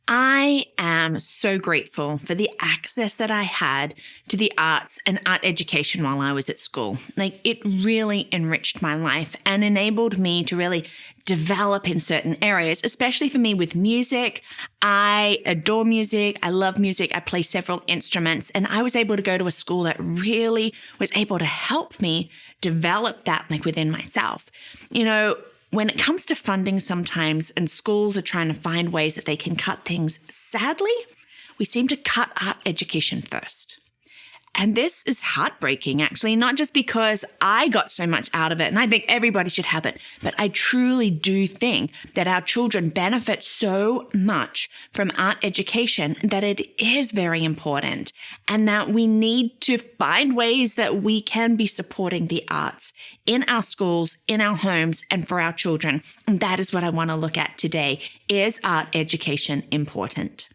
I am so grateful for the access that I had to the arts and art education while I was at school. It really enriched my life and enabled me to really develop in certain areas, especially for me with music. I adore music. I love music. I play several instruments, and I was able to go to a school that really was able to help me develop that within myself. When it comes to funding sometimes, and schools are trying to find ways that they can cut things, sadly, we seem to cut art education first. And this is heartbreaking, actually, not just because I got so much out of it, and I think everybody should have it, but I truly do think that our children benefit so much from art education that it is very important, and that we need to find ways that we can be supporting the arts in our schools, in our homes, and for our children. And that is what I want to look at today. Is art education important?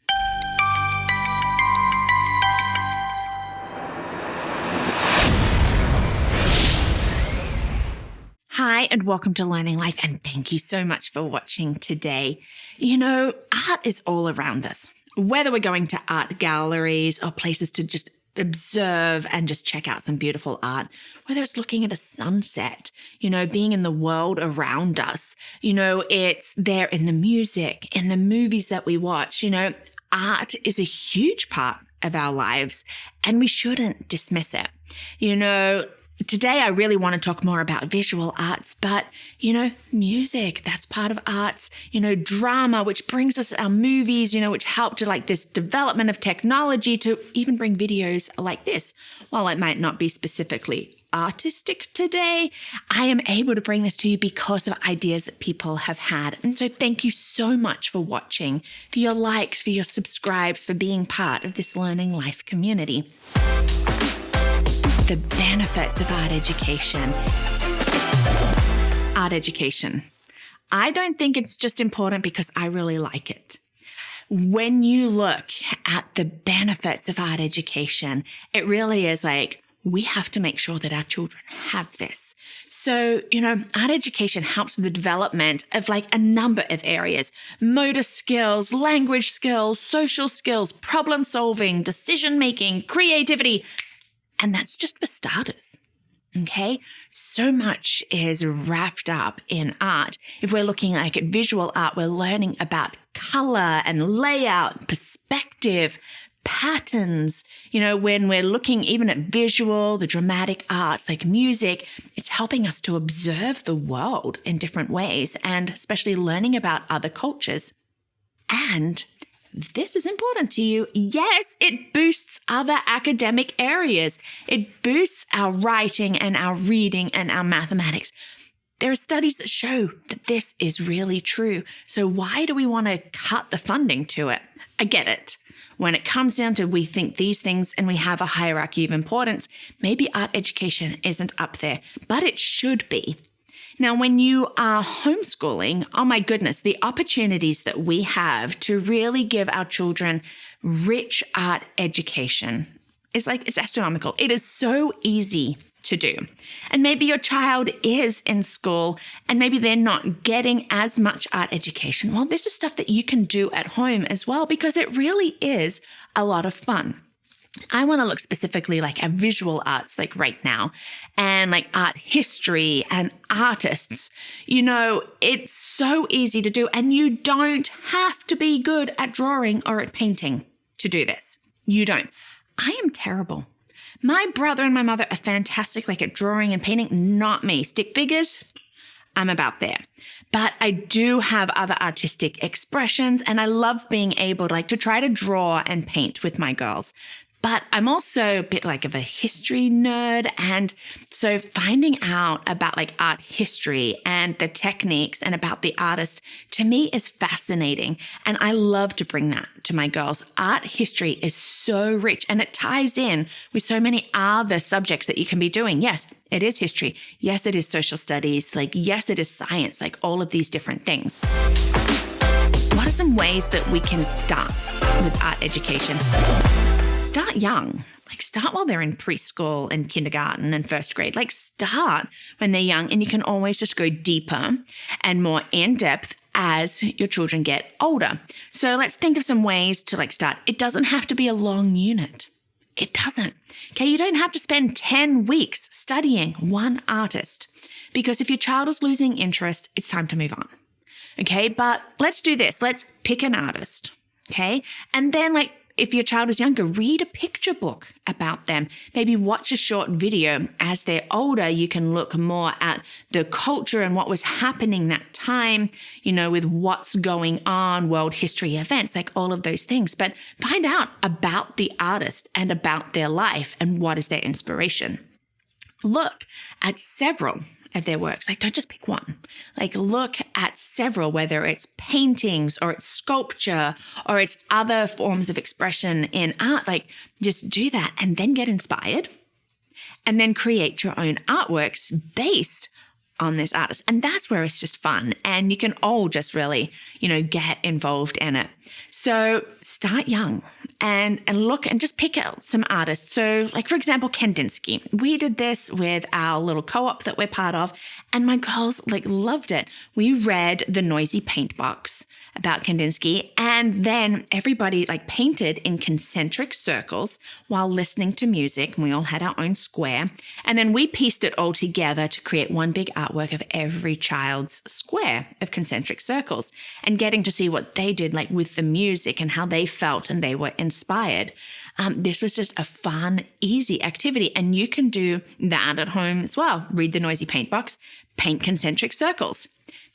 Hi, and welcome to Learning Life, and thank you so much for watching today. Art is all around us, whether we're going to art galleries or places to just observe and just check out some beautiful art, whether it's looking at a sunset, being in the world around us, it's there in the music, in the movies that we watch. Art is a huge part of our lives, and we shouldn't dismiss it. Today, I really want to talk more about visual arts, but, music, that's part of arts, drama, which brings us our movies, which help to this development of technology to even bring videos like this. While it might not be specifically artistic today, I am able to bring this to you because of ideas that people have had. And so thank you so much for watching, for your likes, for your subscribes, for being part of this Learning Life community. The benefits of art education. Art education. I don't think it's just important because I really like it. When you look at the benefits of art education, it really is we have to make sure that our children have this. So, art education helps with the development of a number of areas: motor skills, language skills, social skills, problem solving, decision making, creativity. And that's just for starters, okay? So much is wrapped up in art. If we're looking at visual art, we're learning about color and layout, perspective, patterns. When we're looking even at visual, the dramatic arts like music, it's helping us to observe the world in different ways, and especially learning about other cultures. And this is important to you. Yes, it boosts other academic areas. It boosts our writing and our reading and our mathematics. There are studies that show that this is really true. So why do we want to cut the funding to it? I get it. When it comes down to we think these things and we have a hierarchy of importance, maybe art education isn't up there, but it should be. Now, when you are homeschooling, oh my goodness, the opportunities that we have to really give our children rich art education is it's astronomical. It is so easy to do. And maybe your child is in school and maybe they're not getting as much art education. Well, this is stuff that you can do at home as well, because it really is a lot of fun. I want to look specifically at visual arts right now, and art history and artists. It's so easy to do, and you don't have to be good at drawing or at painting to do this. You don't. I am terrible. My brother and my mother are fantastic at drawing and painting, not me. Stick figures, I'm about there. But I do have other artistic expressions, and I love being able to try to draw and paint with my girls. But I'm also a bit of a history nerd. And so finding out about art history and the techniques and about the artists, to me, is fascinating. And I love to bring that to my girls. Art history is so rich, and it ties in with so many other subjects that you can be doing. Yes, it is history. Yes, it is social studies. Yes, it is science, all of these different things. What are some ways that we can start with art education? Start young. Start while they're in preschool and kindergarten and first grade. Start when they're young, and you can always just go deeper and more in depth as your children get older. So let's think of some ways to start. It doesn't have to be a long unit. It doesn't. Okay, you don't have to spend 10 weeks studying one artist, because if your child is losing interest, it's time to move on. Okay, but let's do this. Let's pick an artist. Okay, and then if your child is younger, read a picture book about them. Maybe watch a short video. As they're older, you can look more at the culture and what was happening that time, with what's going on, world history events, all of those things. But find out about the artist and about their life and what is their inspiration. Look at several of their works. Don't just pick one. Look at several, whether it's paintings or it's sculpture or it's other forms of expression in art. Just do that and then get inspired and then create your own artworks based on this artist. And that's where it's just fun. And you can all just really, get involved in it. So start young and look and just pick out some artists. So for example, Kandinsky. We did this with our little co-op that we're part of, and my girls loved it. We read The Noisy Paint Box about Kandinsky, and then everybody painted in concentric circles while listening to music, and we all had our own square. And then we pieced it all together to create one big artwork of every child's square of concentric circles, and getting to see what they did with the music and how they felt and they were inspired. This was just a fun, easy activity, and you can do that at home as well. Read The Noisy Paint Box, paint concentric circles.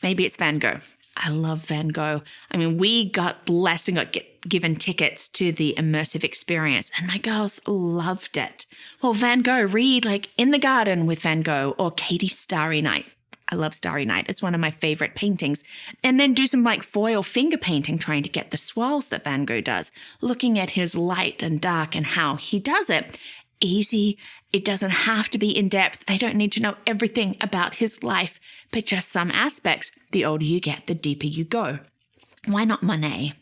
Maybe it's Van Gogh. I love Van Gogh. We got blessed and got given tickets to the immersive experience, and my girls loved it. Well, Van Gogh, read In the Garden with Van Gogh or Katie's Starry Night. I love Starry Night. It's one of my favorite paintings. And then do some foil finger painting, trying to get the swirls that Van Gogh does, looking at his light and dark and how he does it. Easy. It doesn't have to be in depth. They don't need to know everything about his life, but just some aspects. The older you get, the deeper you go. Why not Monet?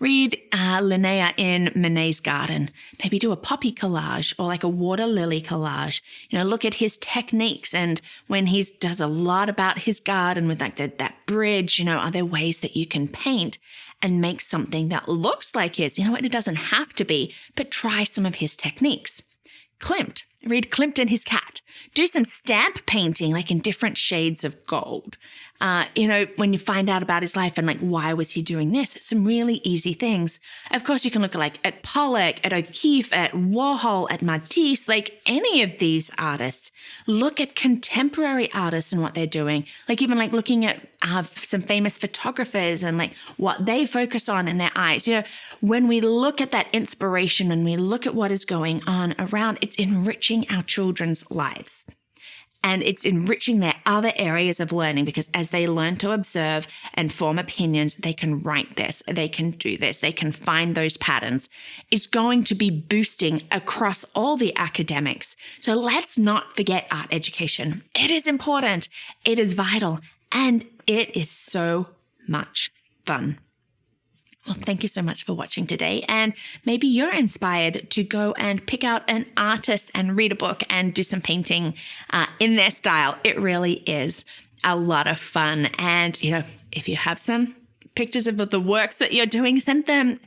Read Linnea in Monet's Garden. Maybe do a poppy collage or a water lily collage. Look at his techniques, and when he does a lot about his garden with that bridge, are there ways that you can paint and make something that looks like his? It doesn't have to be, but try some of his techniques. Klimt. Read Klimt and his cat. Do some stamp painting, in different shades of gold. When you find out about his life and why was he doing this? Some really easy things. Of course, you can look at Pollock, at O'Keeffe, at Warhol, at Matisse, any of these artists. Look at contemporary artists and what they're doing. Even looking at some famous photographers and what they focus on in their eyes. When we look at that inspiration and we look at what is going on around, it's enriching our children's lives. And it's enriching their other areas of learning, because as they learn to observe and form opinions, they can write this, they can do this, they can find those patterns. It's going to be boosting across all the academics. So let's not forget art education. It is important, it is vital, and it is so much fun. Well, thank you so much for watching today. And maybe you're inspired to go and pick out an artist and read a book and do some painting in their style. It really is a lot of fun. And, if you have some pictures of the works that you're doing, send them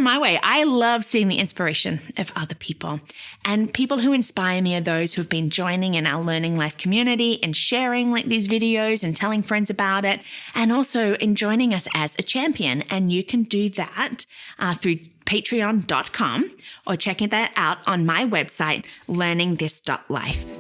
my way. I love seeing the inspiration of other people. And people who inspire me are those who have been joining in our Learning Life community and sharing these videos and telling friends about it, and also in joining us as a champion. And you can do that through patreon.com or checking that out on my website, learningthis.life.